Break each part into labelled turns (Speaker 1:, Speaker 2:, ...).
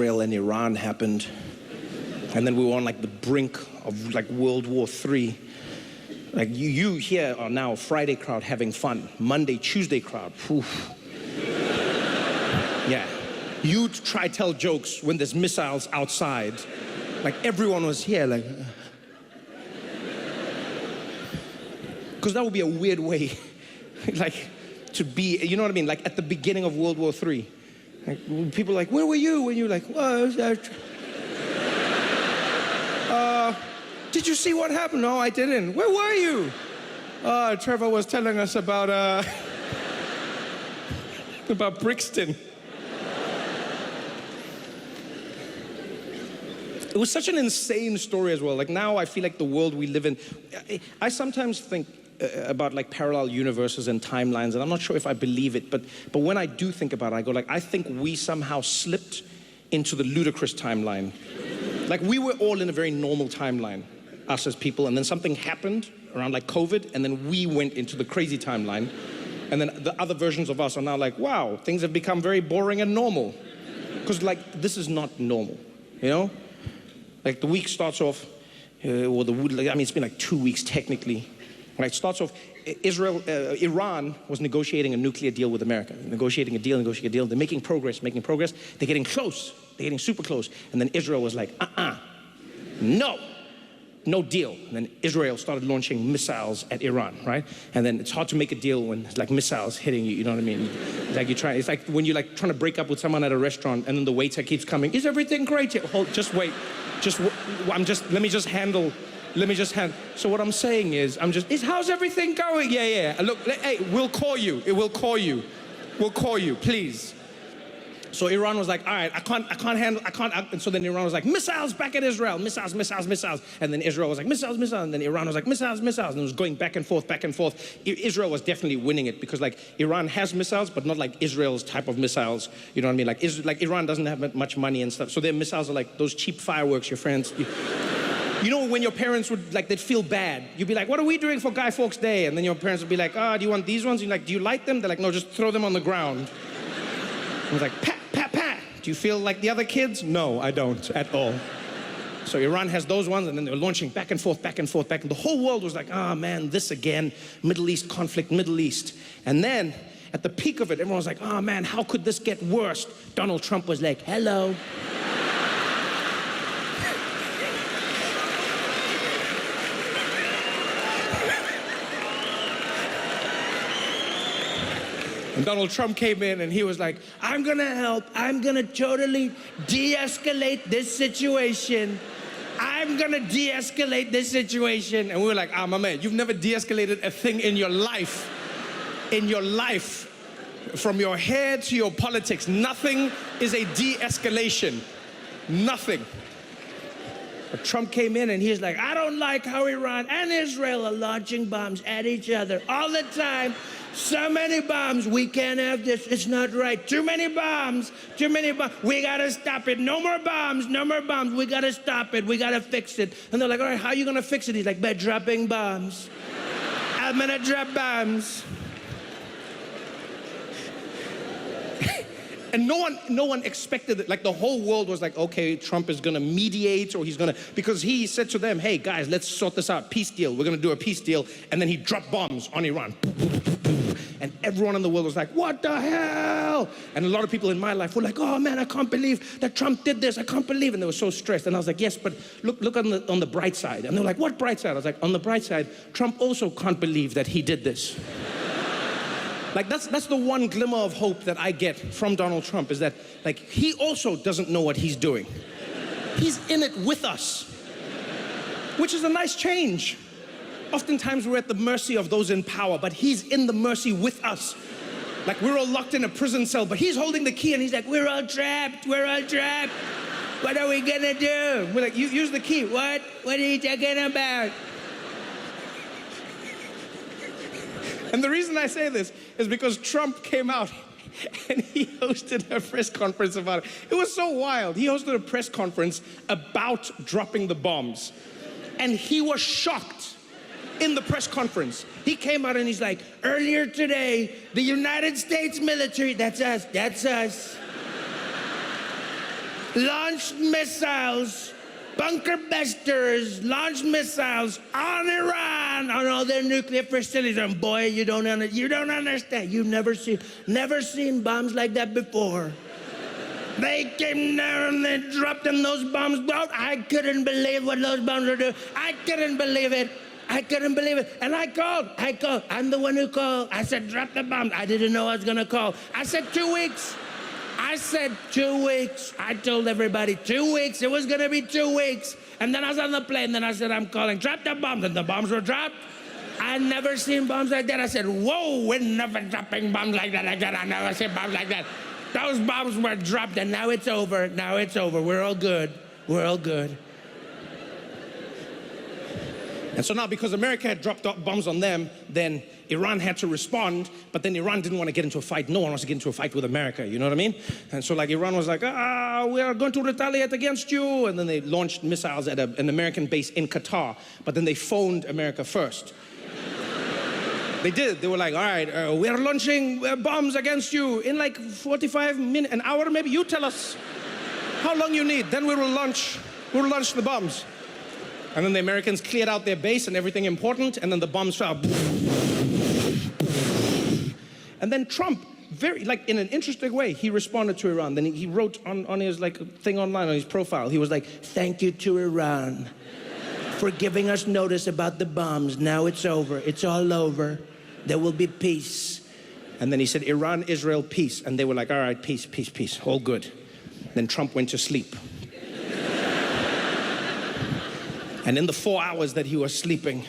Speaker 1: Israel and Iran happened. And then we were on like the brink of like World War III. Like you here are now Friday crowd having fun. Monday, Tuesday crowd. Oof. Yeah. You try tell jokes when there's missiles outside. Like everyone was here like. Because that would be a weird way, like to be, you know what I mean? Like at the beginning of World War III. Like, people are like, where were you? When you're like, well, did you see what happened? No, I didn't. Where were you? Trevor was telling us about Brixton. It was such an insane story as well. Like now I feel like the world we live in, I sometimes think about like parallel universes and timelines, and I'm not sure if I believe it, but when I do think about it, I go like, I think we somehow slipped into the ludicrous timeline. Like we were all in a very normal timeline, us as people, and then something happened around like COVID, and then we went into the crazy timeline, and then the other versions of us are now like, wow, things have become very boring and normal. Because like, this is not normal, you know? Like the week starts off, it's been like 2 weeks technically. Right, it starts off, Iran was negotiating a nuclear deal with America. Negotiating a deal. They're making progress. They're getting close. They're getting super close. And then Israel was like, no deal. And then Israel started launching missiles at Iran, right? And then it's hard to make a deal when it's like missiles hitting you, you know what I mean? It's like when you're like trying to break up with someone at a restaurant and then the waiter keeps coming, is everything great? Just wait. Let me just handle. So what I'm saying is, how's everything going? Yeah. Look, hey, we'll call you. We'll call you, please. So Iran was like, all right, I can't. And so then Iran was like, missiles back at Israel, missiles. And then Israel was like, missiles. And then Iran was like, missiles. And it was going back and forth. Israel was definitely winning it because like Iran has missiles, but not like Israel's type of missiles. You know what I mean? Like Iran doesn't have much money and stuff. So their missiles are like those cheap fireworks your friends. You know when your parents would, like, they'd feel bad. You'd be like, what are we doing for Guy Fawkes Day? And then your parents would be like, do you want these ones? You're like, do you like them? They're like, no, just throw them on the ground. I was like, pat. Do you feel like the other kids? No, I don't at all. So Iran has those ones, and then they're launching back and forth. And the whole world was like, man, this again, Middle East conflict, Middle East. And then, at the peak of it, everyone was like, man, how could this get worse? Donald Trump was like, hello. And Donald Trump came in and he was like, I'm gonna help. I'm gonna totally de-escalate this situation. I'm gonna de-escalate this situation. And we were like, my man, you've never de-escalated a thing in your life. In your life. From your hair to your politics, nothing is a de-escalation. Nothing. But Trump came in and he's like, I don't like how Iran and Israel are launching bombs at each other all the time. So many bombs, we can't have this, it's not right. Too many bombs, we gotta stop it. No more bombs, we gotta stop it, we gotta fix it. And they're like, all right, how are you gonna fix it? He's like, by dropping bombs. I'm gonna drop bombs. And no one expected it. Like the whole world was like, okay, Trump is gonna mediate, or because he said to them, hey guys, let's sort this out, peace deal. We're gonna do a peace deal. And then he dropped bombs on Iran. And everyone in the world was like, what the hell? And a lot of people in my life were like, oh man, I can't believe that Trump did this. I can't believe. And they were so stressed. And I was like, yes, but look on the bright side. And they're like, what bright side? I was like, on the bright side, Trump also can't believe that he did this. Like that's the one glimmer of hope that I get from Donald Trump, is that like he also doesn't know what he's doing. He's in it with us, which is a nice change. Oftentimes we're at the mercy of those in power, but he's in the mercy with us. Like we're all locked in a prison cell, but he's holding the key and he's like, we're all trapped. What are we gonna do? We're like, use the key. What are you talking about? And the reason I say this is because Trump came out and he hosted a press conference about it. It was so wild. He hosted a press conference about dropping the bombs. And he was shocked in the press conference. He came out and he's like, earlier today, the United States military, that's us. launched missiles, bunker busters, launched missiles on Iran, on all their nuclear facilities. And boy, you don't understand. You've never seen bombs like that before. They came down and they dropped them, those bombs. I couldn't believe what those bombs were doing. I couldn't believe it. And I called. I'm the one who called. I said, drop the bombs. I didn't know I was gonna call. I said 2 weeks. I told everybody 2 weeks. It was gonna be 2 weks. And then I was on the plane, then I said, I'm calling. Drop the bombs. And the bombs were dropped. I'd never seen bombs like that. I said, whoa, we're never dropping bombs like that again. I never seen bombs like that. Those bombs were dropped, and now it's over. We're all good. And so now, because America had dropped bombs on them, then Iran had to respond, but then Iran didn't want to get into a fight. No one wants to get into a fight with America, you know what I mean? And so like Iran was like, we are going to retaliate against you. And then they launched missiles at an American base in Qatar, but then they phoned America first. They did. They were like, all right, we are launching bombs against you in like 45 minutes, an hour maybe. You tell us how long you need. Then we'll launch the bombs. And then the Americans cleared out their base and everything important, and then the bombs fell. And then Trump, very, like in an interesting way, he responded to Iran. Then he wrote on his like thing online, on his profile, he was like, thank you to Iran for giving us notice about the bombs. Now it's over. It's all over. There will be peace. And then he said, Iran, Israel, peace. And they were like, all right, peace, all good. Then Trump went to sleep. And in the 4 hours that he was sleeping,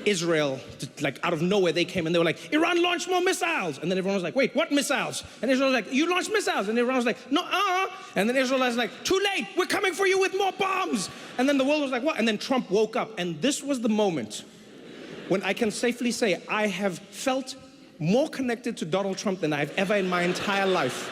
Speaker 1: Israel, like out of nowhere, they came and they were like, Iran launched more missiles. And then everyone was like, wait, what missiles? And Israel was like, you launched missiles. And Iran was like, no, And then Israel was like, too late, we're coming for you with more bombs. And then the world was like, what? And then Trump woke up. And this was the moment when I can safely say I have felt more connected to Donald Trump than I've ever in my entire life.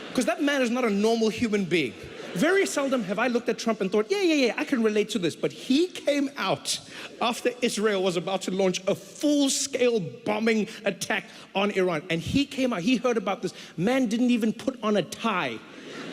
Speaker 1: Because that man is not a normal human being. Very seldom have I looked at Trump and thought, yeah, I can relate to this. But he came out after Israel was about to launch a full-scale bombing attack on Iran. And he came out, he heard about this. Man didn't even put on a tie.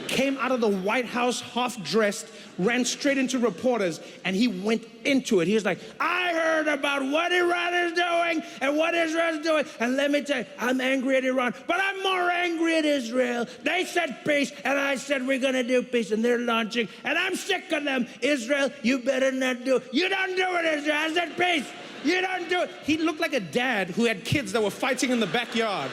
Speaker 1: Came out of the White House half-dressed, ran straight into reporters, and he went into it. He was like, I heard about what Iran is doing and what Israel is doing. And let me tell you, I'm angry at Iran, but I'm more angry at Israel. They said peace, and I said we're going to do peace, and they're launching, and I'm sick of them. Israel, you better not do it. You don't do it, Israel. I said peace. You don't do it. He looked like a dad who had kids that were fighting in the backyard.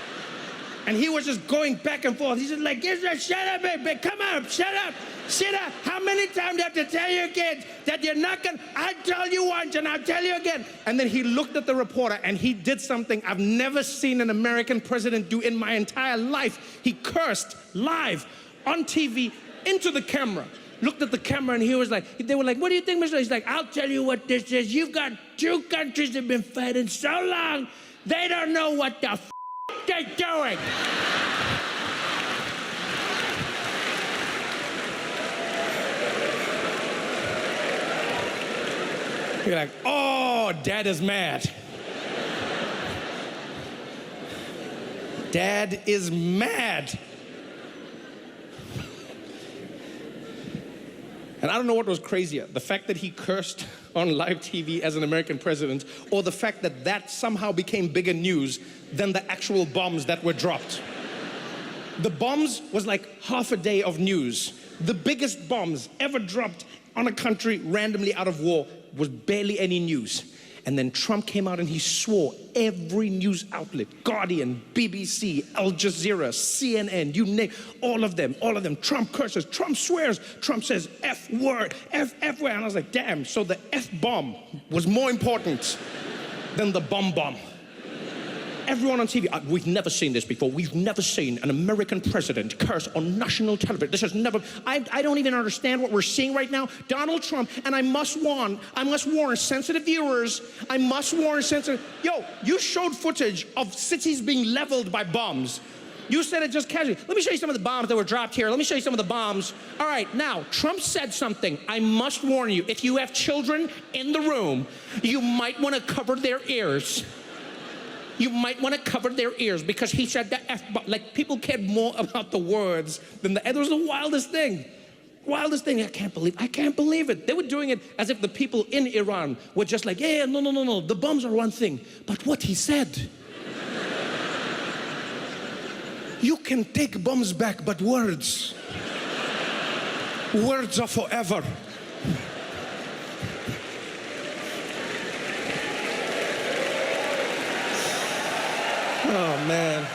Speaker 1: And he was just going back and forth. He's just like, Israel, shut up, baby. Come on, shut up. Sit up. How many times do you have to tell your kids that you're not going to? I told you once and I'll tell you again. And then he looked at the reporter and he did something I've never seen an American president do in my entire life. He cursed live on TV into the camera. Looked at the camera and he was like, they were like, what do you think, Mr. He's like, I'll tell you what this is. You've got two countries that have been fighting so long, they don't know what the they're doing. You're like, oh, Dad is mad. Dad is mad. And I don't know what was crazier, the fact that he cursed on live TV as an American president, or the fact that that somehow became bigger news than the actual bombs that were dropped. The bombs was like half a day of news. The biggest bombs ever dropped on a country randomly out of war was barely any news. And then Trump came out and he swore every news outlet, Guardian, BBC, Al Jazeera, CNN, you name, all of them, Trump curses, Trump swears, Trump says F word, F word. And I was like, damn, so the F bomb was more important than the bomb. Everyone on TV, we've never seen this before. We've never seen an American president curse on national television. This has never, I don't even understand what we're seeing right now. Donald Trump, and I must warn sensitive viewers, yo, you showed footage of cities being leveled by bombs. You said it just casually. Let me show you some of the bombs that were dropped here. Let me show you some of the bombs. All right, now, Trump said something. I must warn you, if you have children in the room, you might want to cover their ears. You might want to cover their ears because he said the F-bomb. Like, people cared more about the words than the... It was the wildest thing. Wildest thing. I can't believe it. They were doing it as if the people in Iran were just like, yeah, no. The bombs are one thing. But what he said... You can take bombs back, but words are forever. Oh, man.